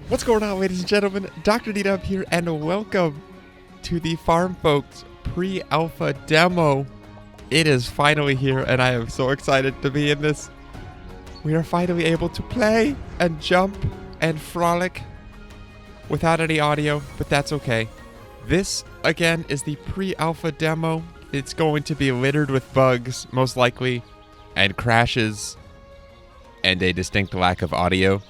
What's going on, ladies and gentlemen? DoctorDDub here, and welcome to the FarmFolks pre-alpha demo. It is finally here, and I am so excited to be in this. We are finally able to play and jump and frolic without any audio, but that's okay. This, again, is the pre-alpha demo. It's going to be littered with bugs, most likely, and crashes, and a distinct lack of audio.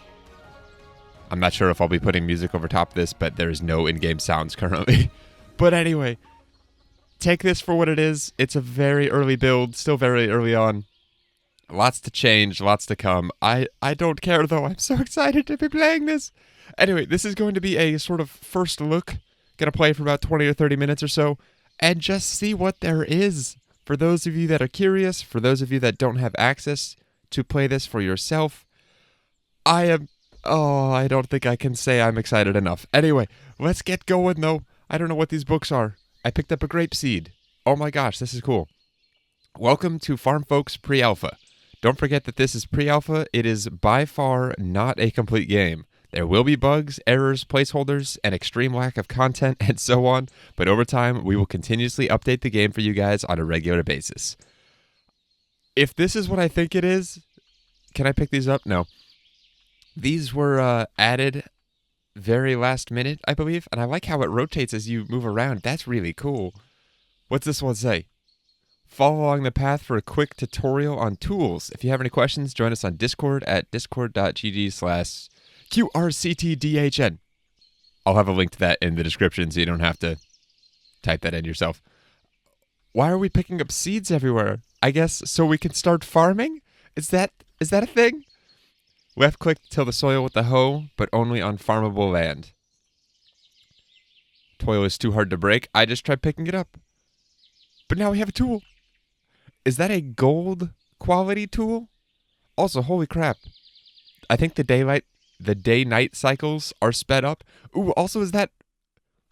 I'm not sure if I'll be putting music over top of this, but there is no in-game sounds currently. But anyway, take this for what it is. It's a very early build, still very early on. Lots to change, lots to come. I don't care, though. I'm so excited to be playing this. Anyway, this is going to be a sort of first look. Gonna play for about 20 or 30 minutes or so, and just see what there is. For those of you that are curious, for those of you that don't have access to play this for yourself, I don't think I can say I'm excited enough. Anyway, let's get going, though. I don't know what these books are. I picked up a grape seed. Oh my gosh, this is cool. Welcome to FarmFolks Pre-Alpha. Don't forget that this is pre-alpha. It is by far not a complete game. There will be bugs, errors, placeholders, an extreme lack of content, and so on. But over time, we will continuously update the game for you guys on a regular basis. If this is what I think it is, can I pick these up? No. These were added very last minute, I believe, and I like how it rotates as you move around. That's really cool. What's this one say? Follow along the path for a quick tutorial on tools. If you have any questions, join us on Discord at discord.gg/QRCTDHN. I'll have a link to that in the description so you don't have to type that in yourself. Why are we picking up seeds everywhere? I guess so we can start farming? Is that a thing? Left click to till the soil with the hoe, but only on farmable land. Toil is too hard to break. I just tried picking it up. But now we have a tool. Is that a gold quality tool? Also, holy crap. I think the day-night cycles are sped up. Ooh, also is that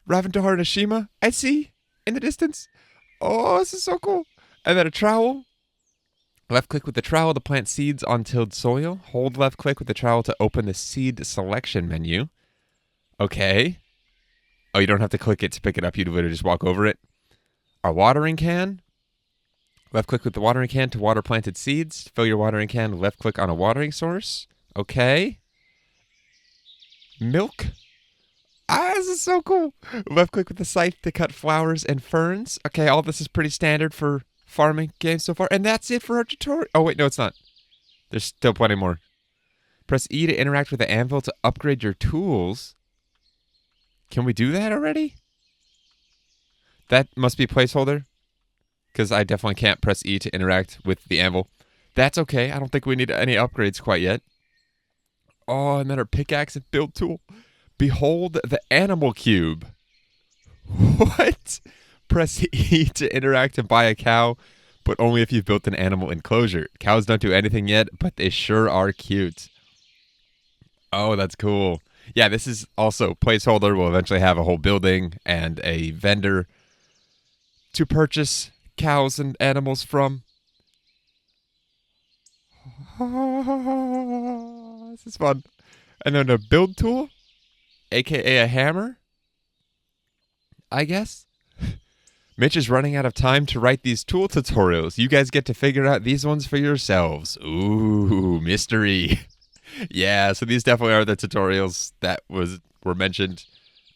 Ravendar Nishima I see in the distance? Oh, this is so cool. And then a trowel. Left click with the trowel to plant seeds on tilled soil. Hold left click with the trowel to open the seed selection menu. Okay. Oh, you don't have to click it to pick it up. You literally just walk over it. Our watering can. Left click with the watering can to water planted seeds. Fill your watering can. Left click on a watering source. Okay. Milk. Ah, this is so cool. Left click with the scythe to cut flowers and ferns. Okay, all this is pretty standard for farming games so far, and that's it for our tutorial. Oh wait, no, it's not. There's still plenty more. Press E to interact with the anvil to upgrade your tools. Can we do that already? That must be placeholder, because I definitely can't press E to interact with the anvil. That's okay. I don't think we need any upgrades quite yet. Oh, and then our pickaxe and build tool. Behold the animal cube. What? Press E to interact and buy a cow, but only if you've built an animal enclosure. Cows don't do anything yet, but they sure are cute. Oh, that's cool. Yeah, this is also placeholder. We'll eventually have a whole building and a vendor to purchase cows and animals from. This is fun. And then a build tool, aka a hammer, I guess. Mitch is running out of time to write these tool tutorials. You guys get to figure out these ones for yourselves. Ooh, mystery. Yeah, so these definitely are the tutorials that were mentioned.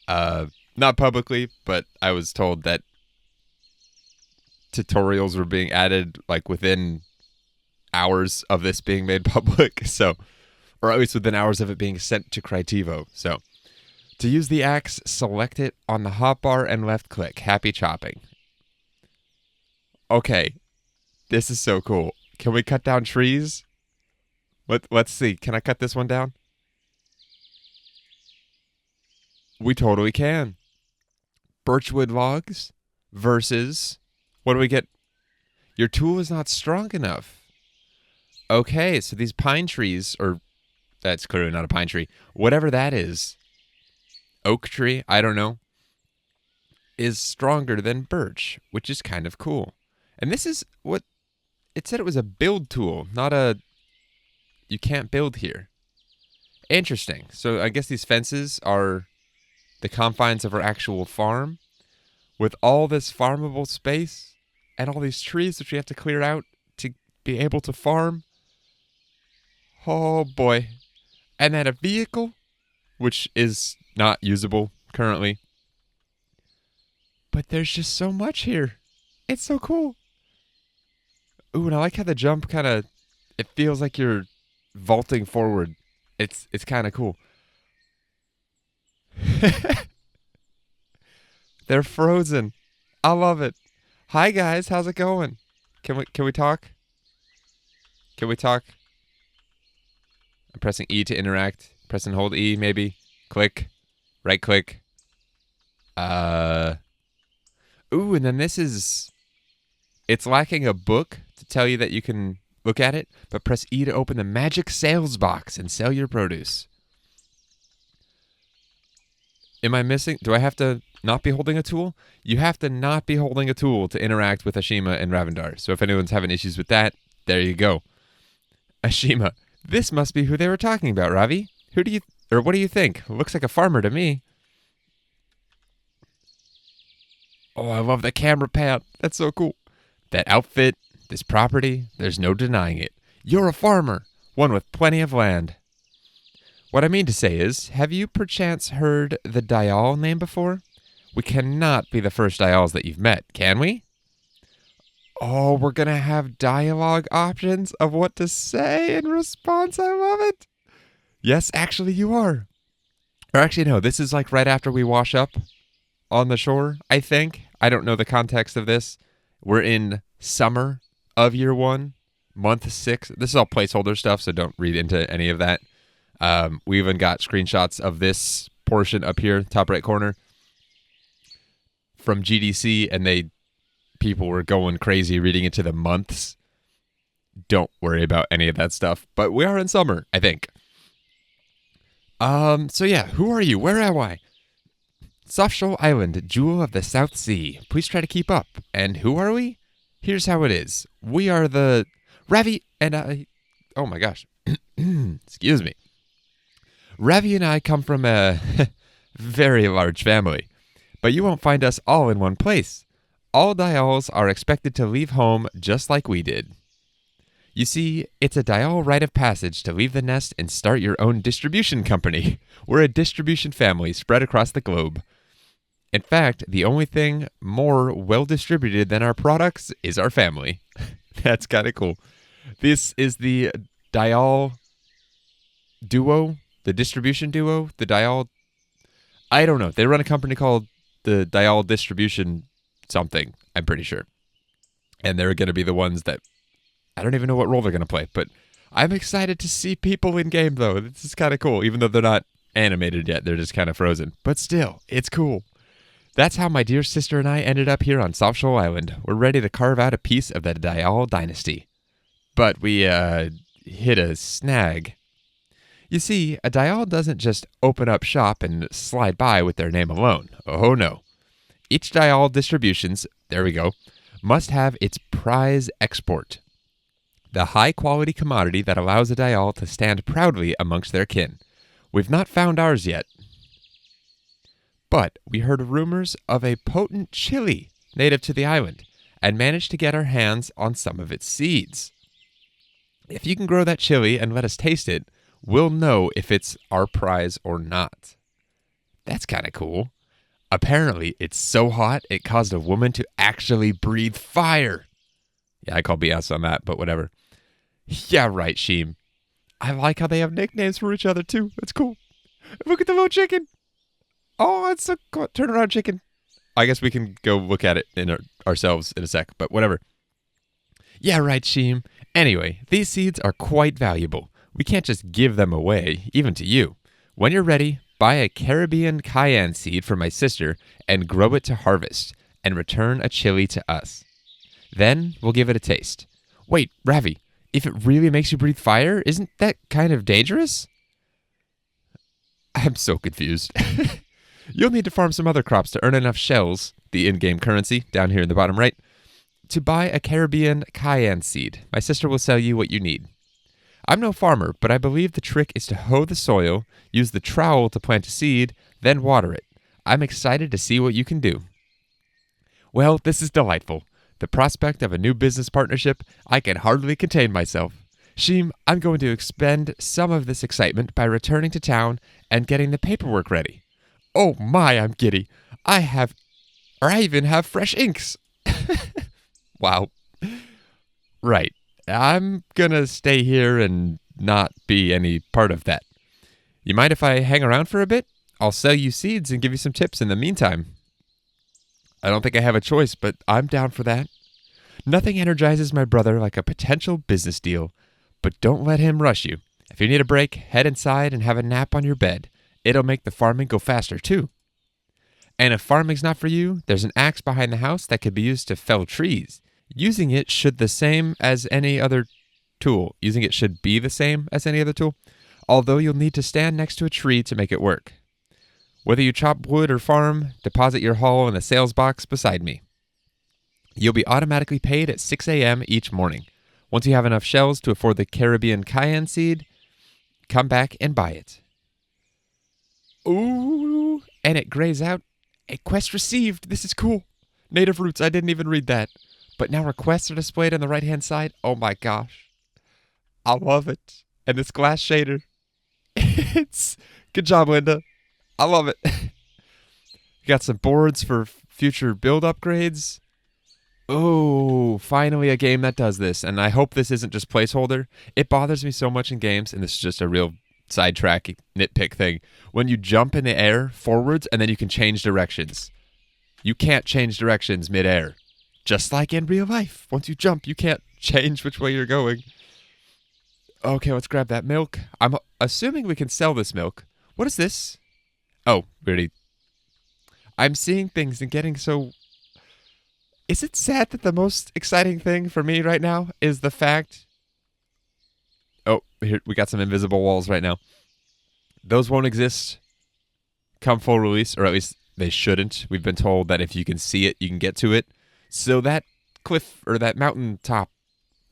Not publicly, but I was told that tutorials were being added like within hours of this being made public. So, or at least within hours of it being sent to Critivo. So, to use the axe, select it on the hotbar and left click. Happy chopping. Okay, this is so cool. Can we cut down trees? Let's see. Can I cut this one down? We totally can. Birchwood logs versus, what do we get? Your tool is not strong enough. Okay, so these pine trees, or that's clearly not a pine tree, whatever that is, oak tree, I don't know, is stronger than birch, which is kind of cool. And this is what it said. It was a build tool, not a, you can't build here. Interesting. So I guess these fences are the confines of our actual farm with all this farmable space and all these trees which we have to clear out to be able to farm. Oh boy. And then a vehicle, which is not usable currently. But there's just so much here. It's so cool. Ooh, and I like how the jump kind of, it feels like you're vaulting forward. It's kind of cool. They're frozen. I love it. Hi guys, how's it going? Can we talk? Can we talk? I'm pressing E to interact. Press and hold E, maybe. Click. Right click. Ooh, and then this is... It's lacking a book to tell you that you can look at it, but press E to open the magic sales box and sell your produce. Am I missing? Do I have to not be holding a tool? You have to not be holding a tool to interact with Ashima and Ravendar. So if anyone's having issues with that, there you go. Ashima, this must be who they were talking about, Ravi. What do you think? Looks like a farmer to me. Oh, I love the camera pan. That's so cool. That outfit, this property, there's no denying it. You're a farmer, one with plenty of land. What I mean to say is, have you perchance heard the Dial name before? We cannot be the first Dials that you've met, can we? Oh, we're going to have dialogue options of what to say in response. I love it. Yes, actually you are. Or actually, no, this is like right after we wash up on the shore, I think. I don't know the context of this. We're in summer of year 1, month 6. This is all placeholder stuff, so don't read into any of that. We even got screenshots of this portion up here, top right corner, from GDC, and people were going crazy reading into the months. Don't worry about any of that stuff, but we are in summer, I think. So yeah, who are you? Where am I? Soft Shoal Island, jewel of the South Sea. Please try to keep up. And who are we? Here's how it is. We are the... Ravi and I... Oh my gosh. Excuse me. Ravi and I come from a very large family. But you won't find us all in one place. All Dials are expected to leave home just like we did. You see, it's a Dial rite of passage to leave the nest and start your own distribution company. We're a distribution family spread across the globe. In fact, the only thing more well-distributed than our products is our family. That's kind of cool. This is the Dial duo, the distribution duo, the Dial... I don't know. They run a company called the Dial Distribution something, I'm pretty sure. And they're going to be the ones that... I don't even know what role they're going to play, but I'm excited to see people in game, though. This is kind of cool, even though they're not animated yet. They're just kind of frozen. But still, it's cool. That's how my dear sister and I ended up here on Soft Shoal Island. We're ready to carve out a piece of the Dial dynasty. But we hit a snag. You see, a Dial doesn't just open up shop and slide by with their name alone. Oh no. Each Dial distributions, there we go, must have its prize export. The high-quality commodity that allows a Dial to stand proudly amongst their kin. We've not found ours yet. But we heard rumors of a potent chili native to the island and managed to get our hands on some of its seeds. If you can grow that chili and let us taste it, we'll know if it's our prize or not. That's kind of cool. Apparently, it's so hot it caused a woman to actually breathe fire. Yeah, I call BS on that, but whatever. Yeah, right, Sheem. I like how they have nicknames for each other, too. That's cool. Look at the little chicken. Oh, it's so cool. Turn around, chicken. I guess we can go look at it ourselves in a sec, but whatever. Yeah, right, Sheem. Anyway, these seeds are quite valuable. We can't just give them away, even to you. When you're ready, buy a Caribbean cayenne seed for my sister and grow it to harvest, and return a chili to us. Then we'll give it a taste. Wait, Ravi, if it really makes you breathe fire, isn't that kind of dangerous? I'm so confused. You'll need to farm some other crops to earn enough shells, the in-game currency, down here in the bottom right, to buy a Caribbean cayenne seed. My sister will sell you what you need. I'm no farmer, but I believe the trick is to hoe the soil, use the trowel to plant a seed, then water it. I'm excited to see what you can do. Well, this is delightful. The prospect of a new business partnership, I can hardly contain myself. Sheem, I'm going to expend some of this excitement by returning to town and getting the paperwork ready. Oh my, I'm giddy. I even have fresh inks. Wow. Right. I'm gonna stay here and not be any part of that. You mind if I hang around for a bit? I'll sell you seeds and give you some tips in the meantime. I don't think I have a choice, but I'm down for that. Nothing energizes my brother like a potential business deal, but don't let him rush you. If you need a break, head inside and have a nap on your bed. It'll make the farming go faster, too. And if farming's not for you, there's an axe behind the house that could be used to fell trees. Using it should be the same as any other tool, although you'll need to stand next to a tree to make it work. Whether you chop wood or farm, deposit your haul in the sales box beside me. You'll be automatically paid at 6 a.m. each morning. Once you have enough shells to afford the Caribbean cayenne seed, come back and buy it. Ooh, and it grays out. A quest received. This is cool. Native roots, I didn't even read that. But now requests are displayed on the right-hand side. Oh my gosh. I love it. And this glass shader. Good job, Linda. I love it. You got some boards for future build upgrades. Oh, finally a game that does this. And I hope this isn't just placeholder. It bothers me so much in games, and this is just a real sidetrack nitpick thing. When you jump in the air forwards and then you can change directions. You can't change directions mid-air. Just like in real life. Once you jump, you can't change which way you're going. Okay, let's grab that milk. I'm assuming we can sell this milk. What is this? Oh, really? I'm seeing things and getting so... Is it sad that the most exciting thing for me right now is the fact... Oh, here we got some invisible walls right now. Those won't exist come full release, or at least they shouldn't. We've been told that if you can see it, you can get to it. So that cliff or that mountain top,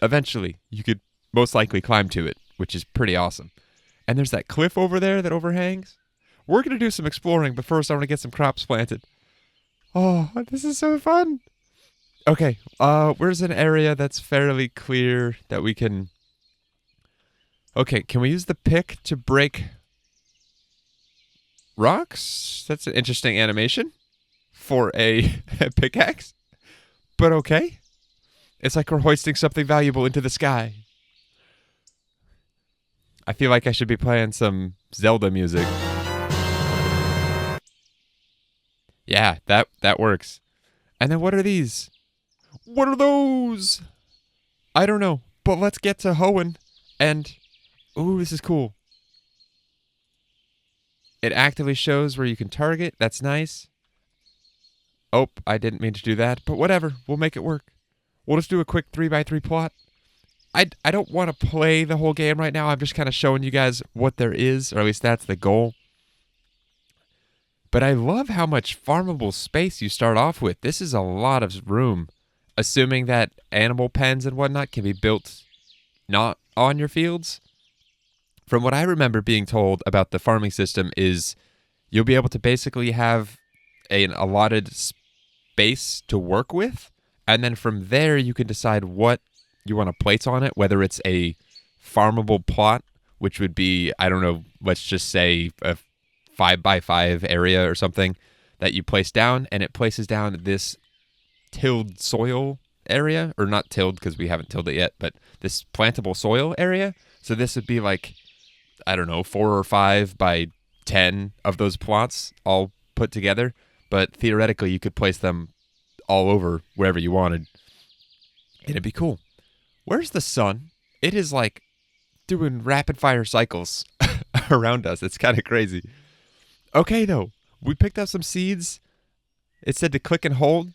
eventually you could most likely climb to it, which is pretty awesome. And there's that cliff over there that overhangs. We're going to do some exploring, but first I want to get some crops planted. Oh, this is so fun. Okay, where's an area that's fairly clear that we can... Okay, can we use the pick to break rocks? That's an interesting animation for a pickaxe. But okay. It's like we're hoisting something valuable into the sky. I feel like I should be playing some Zelda music. Yeah, that works. And then what are these? What are those? I don't know. But let's get to hoeing. And, ooh, this is cool. It actively shows where you can target. That's nice. Oh, I didn't mean to do that, but whatever. We'll make it work. We'll just do a quick 3x3 plot. I don't want to play the whole game right now. I'm just kind of showing you guys what there is, or at least that's the goal. But I love how much farmable space you start off with. This is a lot of room, assuming that animal pens and whatnot can be built not on your fields. From what I remember being told about the farming system is you'll be able to basically have an allotted space to work with, and then from there you can decide what you want to place on it, whether it's a farmable plot, which would be, I don't know, let's just say a 5x5 area or something that you place down, and it places down this tilled soil area, or not tilled because we haven't tilled it yet, but this plantable soil area. So this would be like, I don't know, 4 or 5 by 10 of those plots all put together. But theoretically, you could place them all over wherever you wanted. And it'd be cool. Where's the sun? It is like doing rapid fire cycles around us. It's kind of crazy. Okay, though. We picked up some seeds. It said to click and hold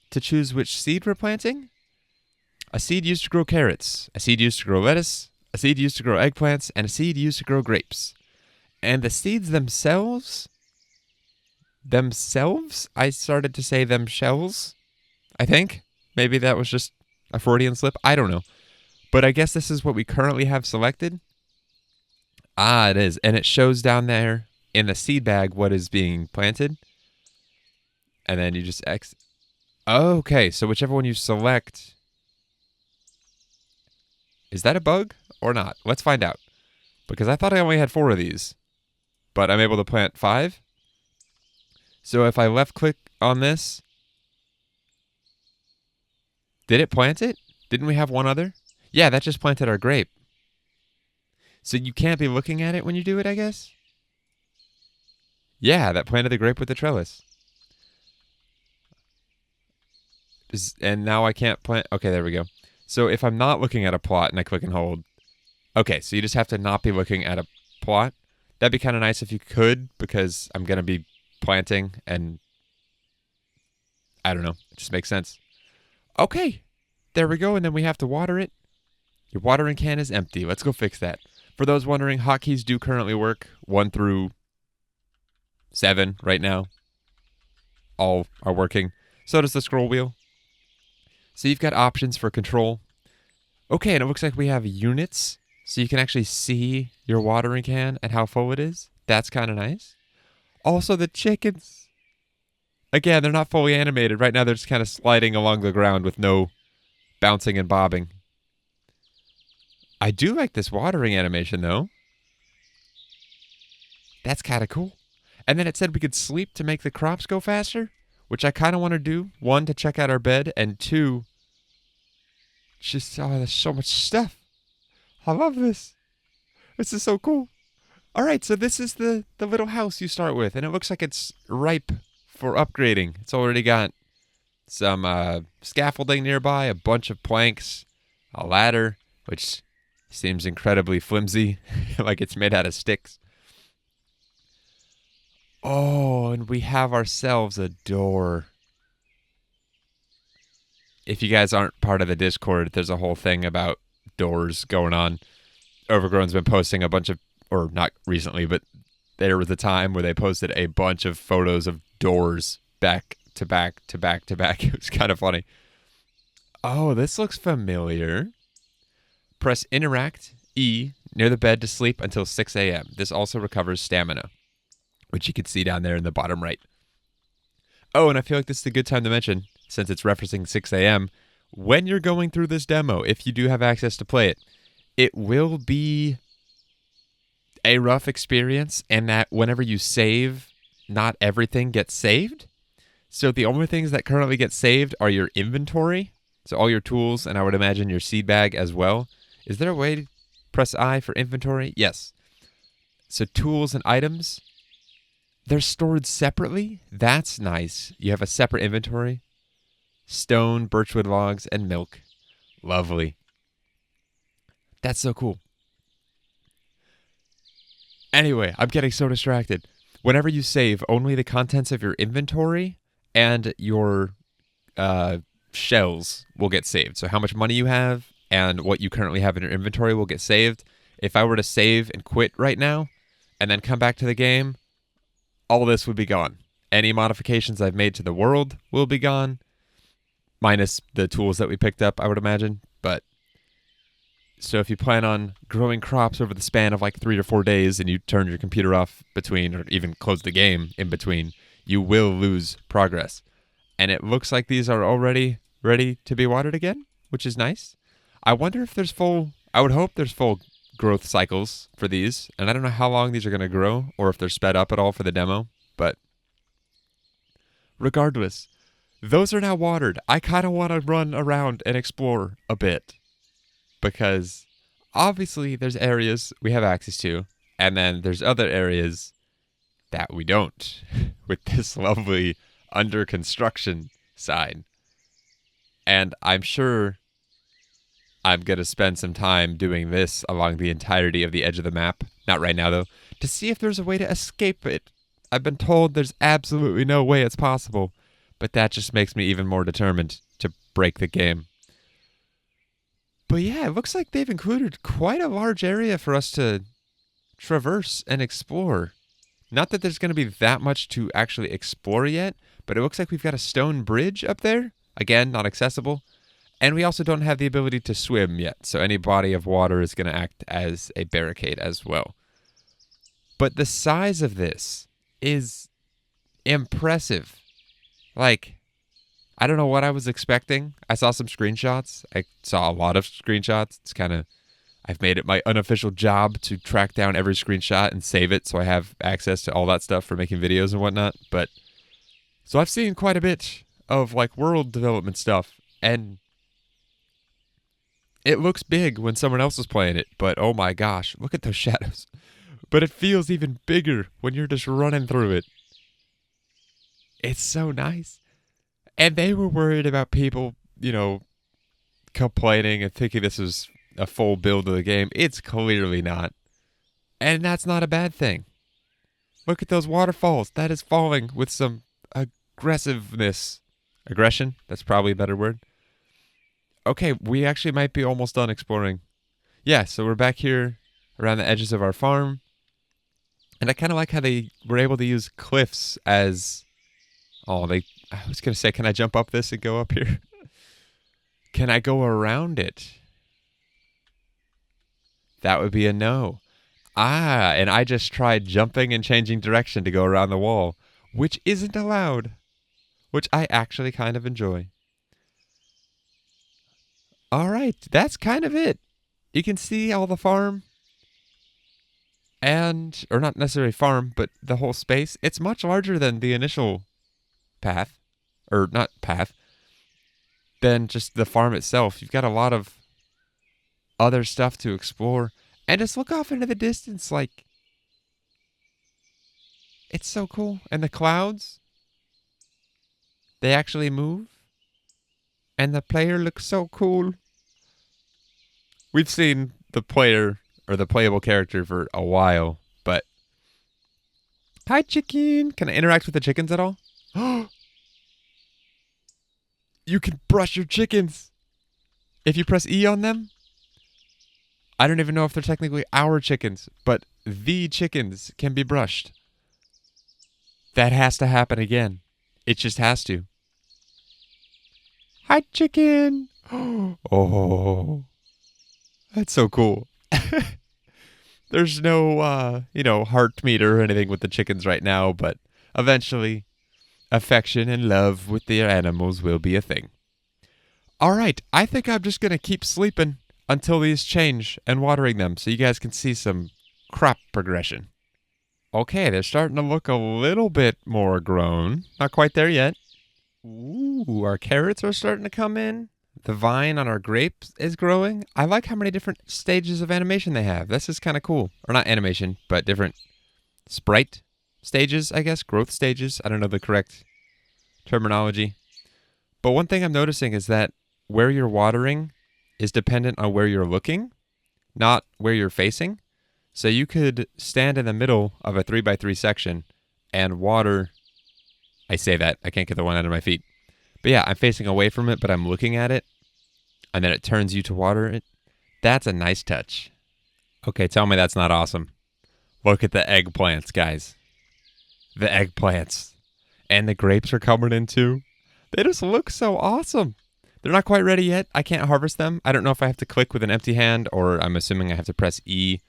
to choose which seed we're planting. A seed used to grow carrots. A seed used to grow lettuce. A seed used to grow eggplants. And a seed used to grow grapes. And the seeds themselves... I started to say them shells, I think. Maybe that was just a Freudian slip. I don't know. But I guess this is what we currently have selected. Ah, it is. And it shows down there in the seed bag what is being planted. And then you just X. Okay, so whichever one you select. Is that a bug or not? Let's find out. Because I thought I only had 4 of these. But I'm able to plant 5. So if I left click on this. Did it plant it? Didn't we have one other? Yeah, that just planted our grape. So you can't be looking at it when you do it, I guess? Yeah, that planted the grape with the trellis. And now I can't plant. Okay, there we go. So if I'm not looking at a plot and I click and hold. Okay, so you just have to not be looking at a plot. That'd be kind of nice if you could, because I'm going to be planting and I don't know. It just makes sense. Okay, there we go. And then we have to water it. Your watering can is empty. Let's go fix that. For those wondering, hotkeys do currently work 1 through 7 right now. All are working. So does the scroll wheel. So you've got options for control. Okay, and it looks like we have units. So you can actually see your watering can and how full it is. That's kind of nice. Also, the chickens. Again, they're not fully animated. Right now, they're just kind of sliding along the ground with no bouncing and bobbing. I do like this watering animation, though. That's kind of cool. And then it said we could sleep to make the crops go faster, which I kind of want to do. 1, to check out our bed, and 2, just, oh, there's so much stuff. I love this. This is so cool. All right, so this is the little house you start with, and it looks like it's ripe for upgrading. It's already got some scaffolding nearby, a bunch of planks, a ladder, which seems incredibly flimsy, like it's made out of sticks. Oh, and we have ourselves a door. If you guys aren't part of the Discord, there's a whole thing about doors going on. Overgrown's been posting a bunch of, or not recently, but there was a time where they posted a bunch of photos of doors back to back to back to back. It was kind of funny. Oh, this looks familiar. Press interact E near the bed to sleep until 6 a.m. This also recovers stamina, which you can see down there in the bottom right. Oh, and I feel like this is a good time to mention, since it's referencing 6 a.m., when you're going through this demo, if you do have access to play it, it will be a rough experience, and that whenever you save, not everything gets saved. So the only things that currently get saved are your inventory, so all your tools, and I would imagine your seed bag as well. Is there a way to press I for inventory? Yes. So tools and items, they're stored separately. That's nice. You have a separate inventory. Stone, birchwood logs, and milk. Lovely. That's so cool. Anyway, I'm getting so distracted. Whenever you save, only the contents of your inventory and your shells will get saved. So how much money you have and what you currently have in your inventory will get saved. If I were to save and quit right now and then come back to the game, all this would be gone. Any modifications I've made to the world will be gone, minus the tools that we picked up, I would imagine. But so if you plan on growing crops over the span of like 3 to 4 days and you turn your computer off between, or even close the game in between, you will lose progress. And it looks like these are already ready to be watered again, which is nice. I wonder if there's I would hope there's full growth cycles for these. And I don't know how long these are going to grow or if they're sped up at all for the demo. But regardless, those are now watered. I kind of want to run around and explore a bit, because obviously there's areas we have access to, and then there's other areas that we don't, with this lovely under construction sign. And I'm sure I'm going to spend some time doing this along the entirety of the edge of the map, not right now though, to see if there's a way to escape it. I've been told there's absolutely no way it's possible, but that just makes me even more determined to break the game. But yeah, it looks like they've included quite a large area for us to traverse and explore. Not that there's going to be that much to actually explore yet, but it looks like we've got a stone bridge up there. Again, not accessible. And we also don't have the ability to swim yet, so any body of water is going to act as a barricade as well. But the size of this is impressive. Like, I don't know what I was expecting. I saw some screenshots. I saw a lot of screenshots. It's kind of, I've made it my unofficial job to track down every screenshot and save it so I have access to all that stuff for making videos and whatnot. But, so I've seen quite a bit of like world development stuff, and it looks big when someone else is playing it, but oh my gosh, look at those shadows. But it feels even bigger when you're just running through it. It's so nice. And they were worried about people, complaining and thinking this was a full build of the game. It's clearly not. And that's not a bad thing. Look at those waterfalls. That is falling with some aggressiveness. Aggression? That's probably a better word. Okay, we actually might be almost done exploring. Yeah, so we're back here around the edges of our farm. And I kind of like how they were able to use cliffs as... I was going to say, can I jump up this and go up here? Can I go around it? That would be a no. And I just tried jumping and changing direction to go around the wall, which isn't allowed, which I actually kind of enjoy. All right, that's kind of it. You can see all the farm or not necessarily farm, but the whole space. It's much larger than the initial path, or not path, than just the farm itself. You've got a lot of other stuff to explore, and just look off into the distance, like, it's so cool. And the clouds, they actually move, and the player looks so cool. We've seen the player, or the playable character, for a while, but... Hi, chicken! Can I interact with the chickens at all? You can brush your chickens if you press E on them. I don't even know if they're technically our chickens, but the chickens can be brushed. That has to happen again. It just has to. Hi, chicken! Oh, that's so cool. There's no, heart meter or anything with the chickens right now, but eventually, affection and love with their animals will be a thing. All right, I think I'm just going to keep sleeping until these change and watering them so you guys can see some crop progression. Okay, they're starting to look a little bit more grown. Not quite there yet. Ooh, our carrots are starting to come in. The vine on our grapes is growing. I like how many different stages of animation they have. This is kind of cool. Or not animation, but different sprite stages, I guess. Growth stages. I don't know the correct terminology. But one thing I'm noticing is that where you're watering is dependent on where you're looking, not where you're facing. So you could stand in the middle of a 3x3 section and water. I say that. I can't get the one under my feet. But yeah, I'm facing away from it, but I'm looking at it. And then it turns you to water it. That's a nice touch. Okay, tell me that's not awesome. Look at the eggplants, guys. The eggplants. And the grapes are coming in too. They just look so awesome. They're not quite ready yet. I can't harvest them. I don't know if I have to click with an empty hand, or I'm assuming I have to press E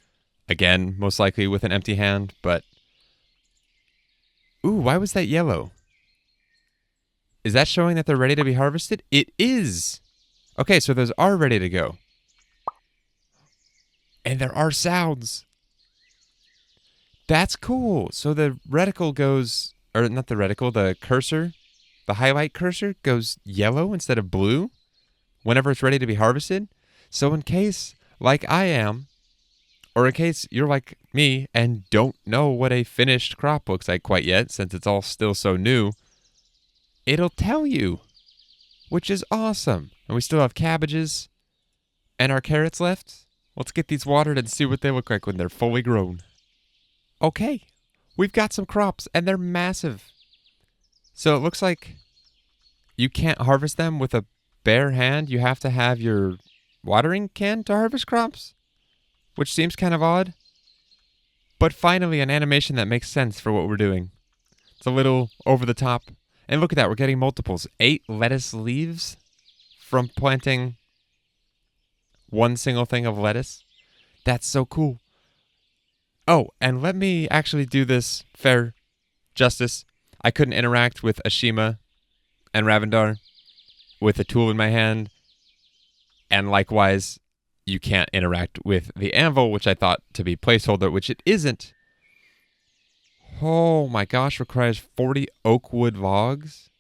again, most likely with an empty hand. But, ooh, why was that yellow? Is that showing that they're ready to be harvested? It is. Okay, so those are ready to go. And there are sounds. That's cool. So the reticle goes, or not the reticle, the cursor, the highlight cursor goes yellow instead of blue whenever it's ready to be harvested. So in case, like I am, or in case you're like me and don't know what a finished crop looks like quite yet, since it's all still so new, it'll tell you, which is awesome. And we still have cabbages and our carrots left. Let's get these watered and see what they look like when they're fully grown. Okay, we've got some crops and they're massive. So it looks like you can't harvest them with a bare hand. You have to have your watering can to harvest crops, which seems kind of odd. But finally, an animation that makes sense for what we're doing. It's a little over the top. And look at that, we're getting multiples. 8 lettuce leaves, from planting one single thing of lettuce. That's so cool. Oh, and let me actually do this fair justice. I couldn't interact with Ashima and Ravendar with a tool in my hand. And likewise, you can't interact with the anvil, which I thought to be placeholder, which it isn't. Oh my gosh, requires 40 oak wood logs.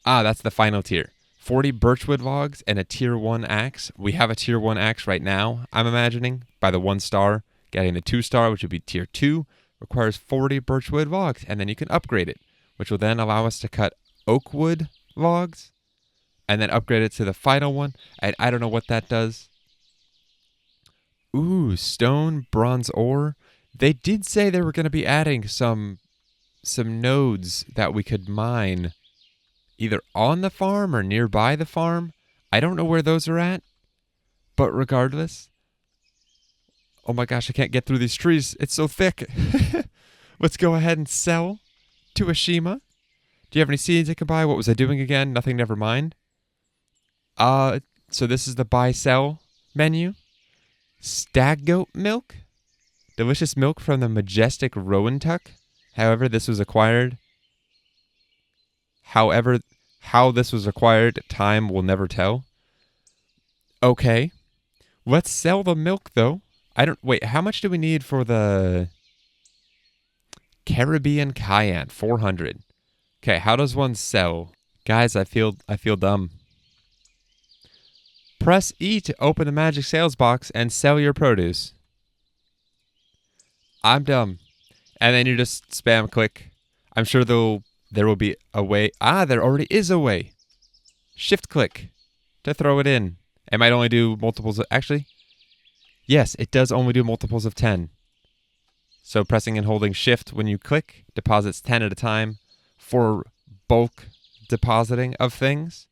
Ah, that's the final tier. 40 birchwood logs and a tier 1 axe. We have a tier 1 axe right now, I'm imagining, by the 1 star. Getting the 2 star, which would be tier 2, requires 40 birchwood logs, and then you can upgrade it, which will then allow us to cut oak wood logs, and then upgrade it to the final one. And I don't know what that does. Ooh, stone, bronze ore. They did say they were going to be adding some nodes that we could mine either on the farm or nearby the farm. I don't know where those are at, but regardless. Oh my gosh, I can't get through these trees. It's so thick. Let's go ahead and sell to Ashima. Do you have any seeds I can buy? What was I doing again? Nothing, never mind. So this is the buy-sell menu. Stag goat milk. Delicious milk from the majestic Rowantuck. However, this was acquired. However, how this was acquired, time will never tell. Okay. Let's sell the milk, though. Wait, how much do we need for the Caribbean Cayenne? 400. Okay, how does one sell? Guys, I feel dumb. Press E to open the magic sales box and sell your produce. I'm dumb. And then you just spam click. I'm sure there will be a way. Ah, there already is a way. Shift click to throw it in. It might only do multiples of, actually. Yes, it does only do multiples of 10. So pressing and holding shift when you click deposits 10 at a time for bulk depositing of things.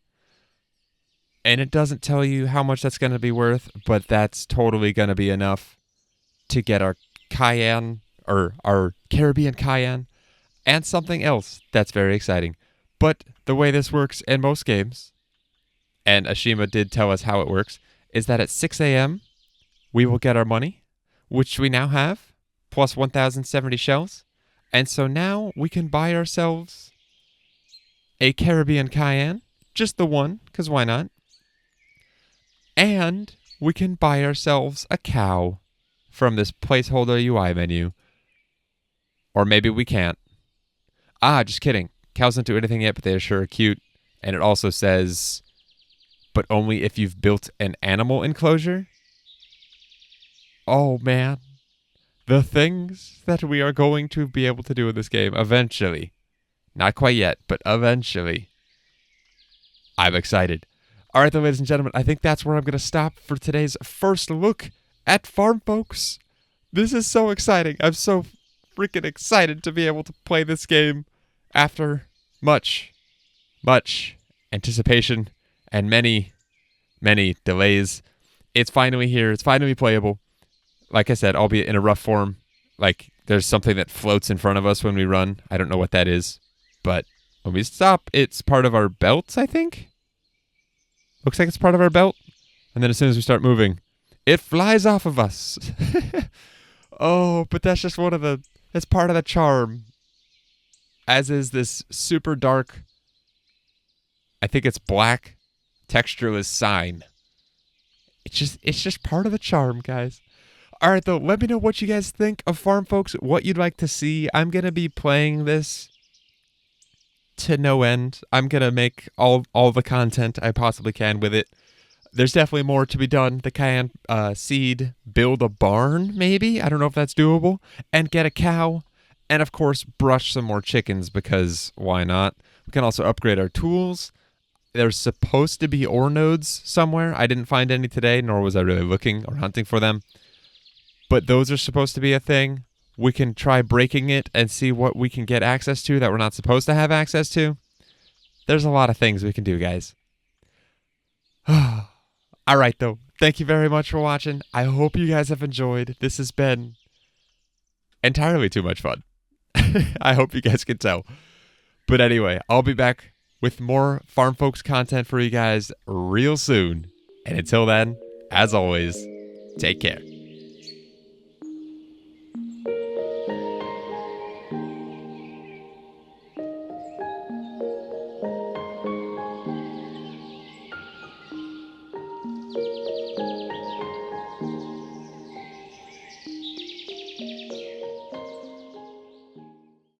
And it doesn't tell you how much that's going to be worth, but that's totally going to be enough to get our cayenne, or our Caribbean cayenne, and something else that's very exciting. But the way this works in most games, and Ashima did tell us how it works, is that at 6 a.m., we will get our money, which we now have, plus 1,070 shells. And so now we can buy ourselves a Caribbean cayenne, just the one, because why not? And we can buy ourselves a cow from this placeholder UI menu. Or maybe we can't. Ah, just kidding. Cows don't do anything yet, but they are sure cute. And it also says, but only if you've built an animal enclosure. Oh man. The things that we are going to be able to do in this game eventually. Not quite yet, but eventually. I'm excited. All right, then, ladies and gentlemen, I think that's where I'm going to stop for today's first look at FarmFolks. This is so exciting. I'm so freaking excited to be able to play this game after much anticipation and many delays. It's finally here. It's finally playable. Like I said, albeit in a rough form. Like, there's something that floats in front of us when we run. I don't know what that is. But when we stop, it's part of our belts, I think? Looks like it's part of our belt. And then as soon as we start moving, it flies off of us. Oh, but that's just that's part of the charm. As is this super dark, I think it's black, textureless sign. It's just part of the charm, guys. All right, though, let me know what you guys think of FarmFolks, what you'd like to see. I'm going to be playing this to no end. I'm going to make all the content I possibly can with it. There's definitely more to be done. The cayenne seed, build a barn, maybe? I don't know if that's doable. And get a cow. And, of course, brush some more chickens, because why not? We can also upgrade our tools. There's supposed to be ore nodes somewhere. I didn't find any today, nor was I really looking or hunting for them. But those are supposed to be a thing. We can try breaking it and see what we can get access to that we're not supposed to have access to. There's a lot of things we can do, guys. All right, though. Thank you very much for watching. I hope you guys have enjoyed. This has been entirely too much fun. I hope you guys can tell. But anyway, I'll be back with more Farm Folks content for you guys real soon. And until then, as always, take care.